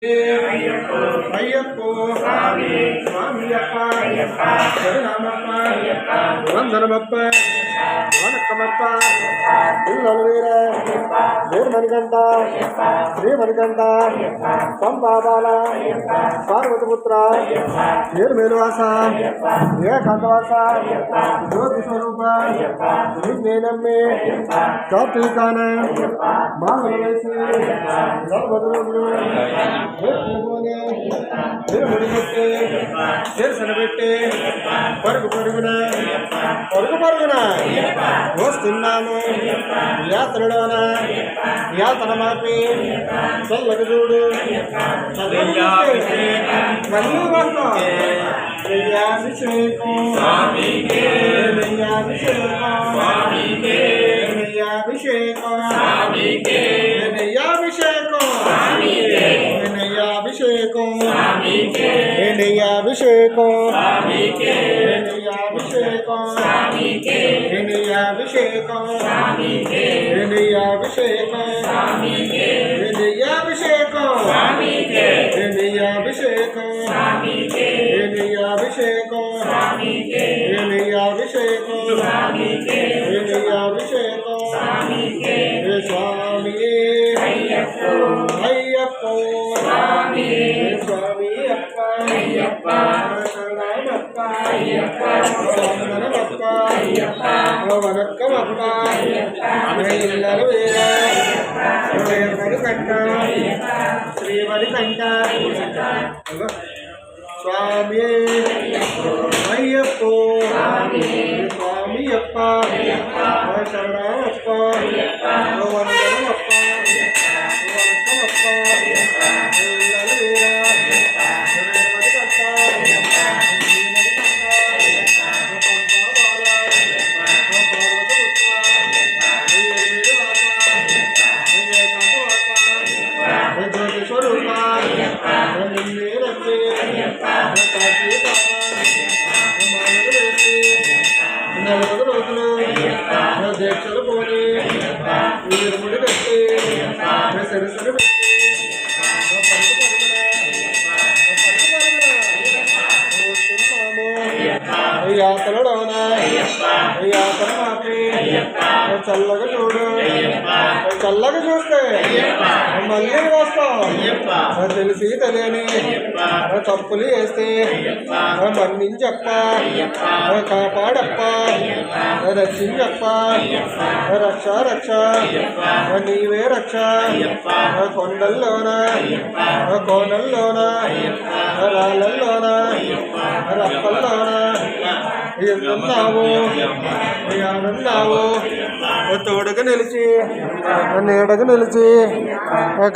అయ్యప్పో స్వామియప్ప శరణమప్ప వందనమప్ప వనక్కమప్ప పిల్లలు వీర వీరమణికంఠ శ్రీమణికంఠ పంపాబాల పార్వతపుత్ర వీరమేలువాస ఏకాంతవాస జ్యోతి స్వరూప నిన్నేనమ్మే కార్తీకాన మామల వేసి నలభద్రులు పెట్టి పరుగు పరుగున వస్తున్నాము యాత్రలోన యాతన మాపి చల్లకి చూడు మళ్ళీ వస్తాం నెయ్యాభిషేకం నెయ్యాభిషేకం నెయ్యాభిషేకం నెయ్యాభిషేకం నెయ్యాభిషేకం నెయ్యాభిషేకం నెయ్యాభిషేకం నెయ్యాభిషేకం నెయ్యాభిషేకం నెయ్యాభిషేకం నెయ్యాభిషేకం నెయ్యాభిషేకం నెయ్యాభిషేకం స్వామి అయ్యప్పో స్వామి అప్ప శరణమప్ప వందనమప్ప వనక్కమప్ప ఇల్లలు వీర మణికంఠ శ్రీమణికంఠ స్వామి అయ్యప్పో స్వామి అప్ప శరణమప్ప వందనమప్ప వనక్కమప్ప ఇల్లలు వీర దీక్షలు పోని వీరముడి కట్టి సరిసరి పెట్టి యాతనలోన యాతన మాపి చల్లగా చూడు చల్లగా చూస్తే మళ్ళీ వస్తాం తెలిసి తెలియని తప్పులు వేస్తే మన్నించప్ప కాపాడప్ప రక్షించప్ప రక్ష రక్ష నీవే రక్ష కొండల్లోన కోనల్లోన రాళ్ళల్లోన రప్పల్లోన ఎందున్నావు తోడుగా నిలిచి నీడగా నిలిచి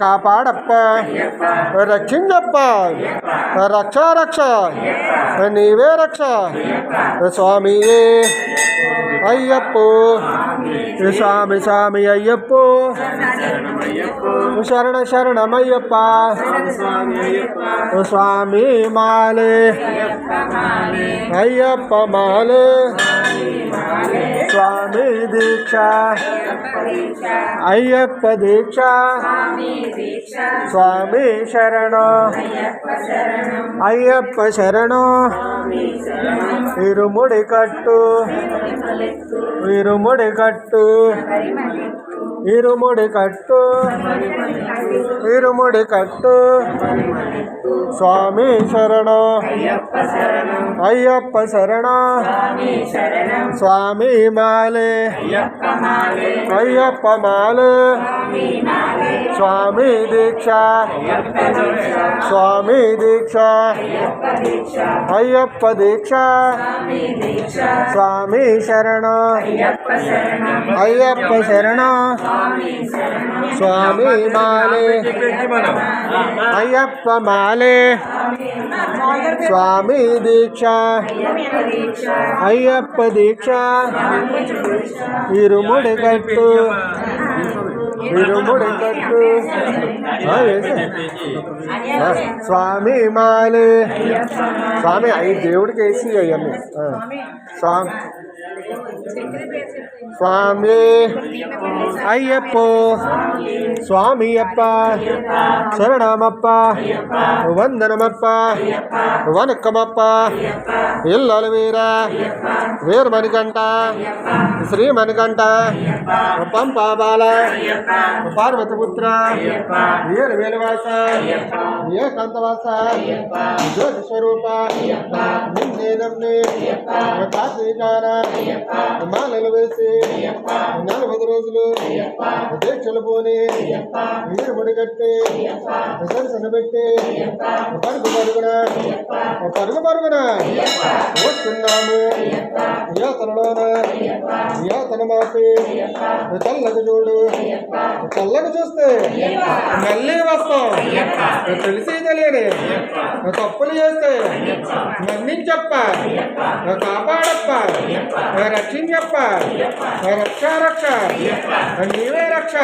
కాపాడప్ప రక్షించప్ప రక్ష రక్ష నీవే రక్ష స్వామియే అయ్యప్పో స్వామి స్వామి అయ్యప్పో శరణ శరణమయ్యప్ప స్వామి మాలే అయ్యప్ప మాలే స్వామి దీక్ష అయ్యప్ప దీక్ష స్వామి శరణ అయ్యప్ప శరణ ఇరుముడి కట్టు ఇరుముడి కట్టు ఇరుముడి కట్టు ఇరుముడి కట్టు స్వామి శరణ అయ్యప్ప శరణ స్వామి మాలే అయ్యప్ప మాలే స్వామి దీక్ష స్వామి దీక్ష అయ్యప్ప దీక్ష స్వామి శరణ అయ్యప్ప శరణ స్వామి మాలే అయ్యప్ప మాలే స్వామి దీక్ష అయ్యప్ప దీక్ష ఇరుముడి కట్టు ఇరుముడి కట్టు స్వామి మాలే స్వామి అవి దేవుడికి వేసి అవన్నీ స్వామి స్వామి అయ్యప్పో స్వామియప్ప శరణమప్ప వందనమప్ప వనక్కమప్ప ఇల్లలు వీర మణికంఠ శ్రీ మణికంఠ పంపాబాల పార్వతపుత్ర వీర వేలవాస ఏకాంతవాస జ్యోతి స్వరూప నిన్నే నమ్మి కార్తీకాన మాలలు వేసి 40 రోజులు దీక్షలు పోని వీరుముడి కట్టి దర్శన పెట్టి పరుగు పరుగున వస్తున్నాము యాతన మాపి చల్లకు చూడు చల్లకు చూస్తే మళ్ళీ వస్తాం తెలిసి తెలియని తప్పులు చేస్తే మన్నించప్ప కాపాడప్ప రక్షించప్ప రక్ష నీవే రక్ష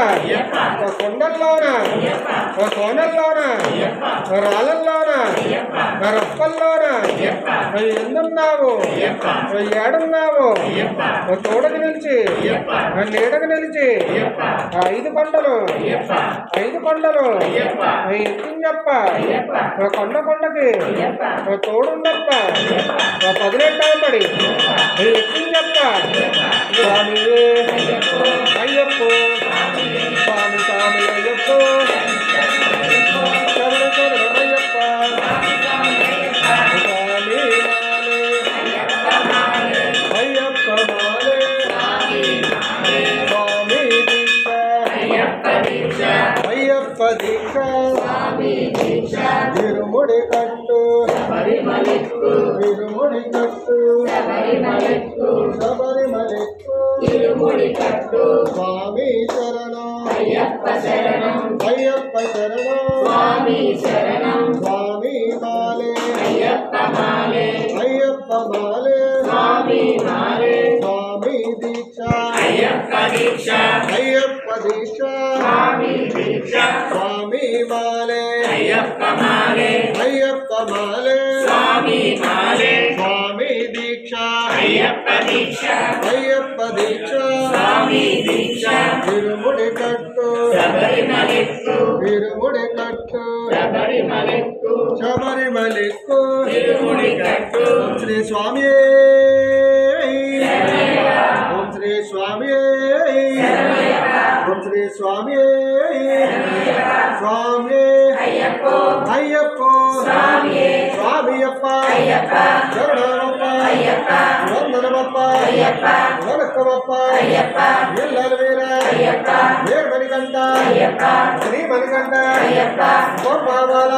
కొండల్లోన కోనల్లోన రాళ్ళల్లోన రప్పల్లోన ఎందున్నావు ఏడున్నావు తోడకు నిలిచి నీడకు నిలిచి 5 కొండలు ఎత్తించప్ప కొండకి తోడుండప్ప 18వ పడి ఎత్తించప్ప స్వామి అయ్యప్ప స్వామి అయ్యప్ప శరణమయ్యప్ప స్వామి అయ్యప్ప స్వామి అయ్యప్ప దీక్ష వీరుముడి కట్టు శబరిమలెక్కు స్వామి శరణం అయ్యప్ప శరణం స్వామి మాలే అయ్యప్ప మాలే స్వామి దీక్ష అయ్యప్ప దీక్ష స్వామి మాలే అయ్యప్ప మాలే స్వామి దీక్ష అయ్యప్ప దీక్ష వీరుముడి కట్టు శబరిమలెక్కు శ్రీ స్వామి ఓం శ్రీ స్వామి ఓం శ్రీ స్వామి స్వామి అయ్యప్ప స్వామియప్ప శరణమప్ప వందనమప్ప వనక్కమప్ప ఇల్లలు వీర మణికంఠ శ్రీ మణికంఠ పంపాబాల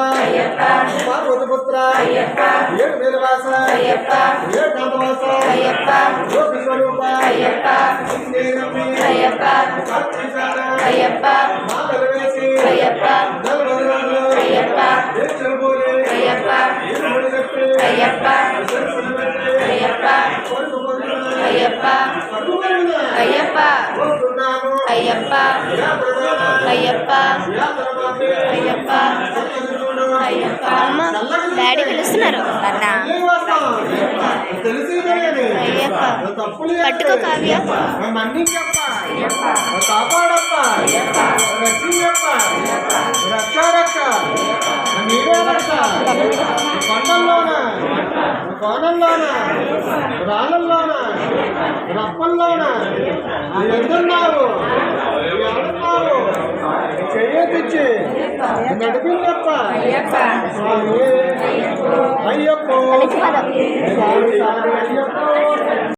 పార్వతపుత్ర ఏడు వేలవాస ఏకాంతవాస జ్యోతి స్వరూప నిన్నే నమ్మి మాలలు వేసి 40 రోజులు దీక్షలు పోని వీరుముడి కట్టి దర్శన పెట్టి పరుగు పరుగున వస్తున్నాము డాడీ పిలుస్తున్నారు అన్న పట్టుకో కావ్య కాపాడప్ప రక్షించప్ప రక్ష నీవే రక్ష కొండల్లోన కోనల్లోన రాళ్ళల్లోన రప్పల్లోన ఎందున్నావు ఏడున్నావు చెయ్యొచ్చి నడిపించప్ప స్వామి అయ్యప్ప స్వామి అయ్యప్ప